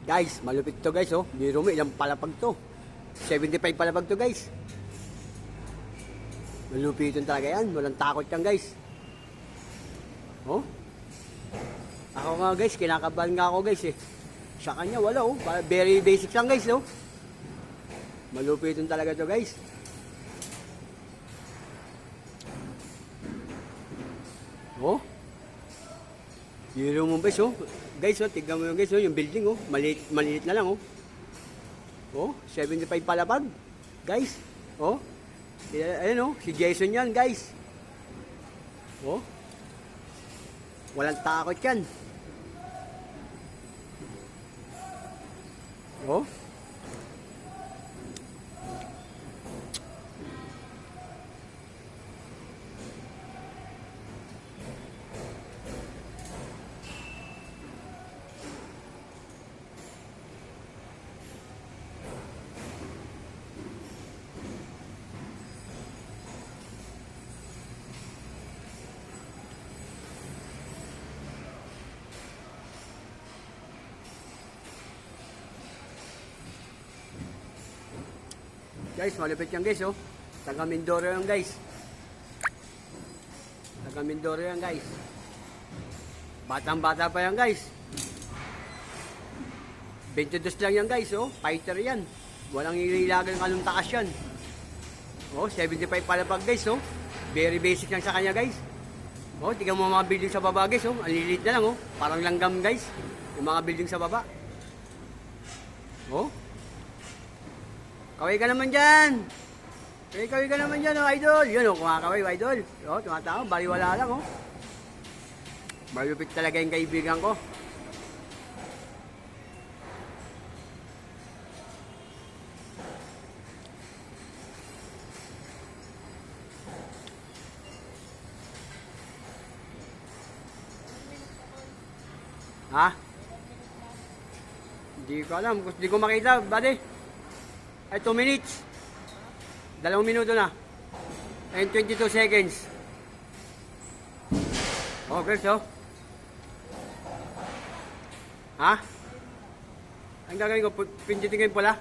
Guys, malupit to guys, oh. Biro mo, ilang palapag to. 75 palapag to guys. Malupitin talaga yan. Walang takot yan guys. Oh. Ako nga guys, kinakabahan nga ako guys eh. Sa kanya wala oh. Very basic lang guys, oh. Malupitin talaga to guys. Oh. Biro mo guys, oh. Guys, oh, tignan mo yung guys, oh, yung building, oh. Maliit na lang, oh. Oh, 75 palapag. Guys, oh. Ayan, oh, si Jason yan, guys. Oh. Walang takot yan. Oh. Guys, malupit yan guys, oh. Taga Mindoro yan guys. Taga Mindoro yan guys. Batang-bata pa yan guys. 22 lang yan guys, oh. Fighter yan. Walang ililagang anong takas yan. Oh, 75 palapag guys, oh. Very basic lang sa kanya guys. Oh, tingnan mo mga building sa baba guys, oh. Ang lilit na lang, oh. Parang langgam guys. Yung mga building sa baba. Oh. Kaway ka naman dyan. Kaway ka naman dyan, oh, idol. Yan, oh, kumakaway, idol. Oh, tumatao, baliwala lang, oh. Malupit talaga yung kaibigan ko. Ha? Hindi ko alam. Hindi ko makita, buddy. Ay, 2 minutes. 2 minuto na. And 22 seconds. Okay, so. Ha? Ang gagawin ko, pindutin ko yung pula.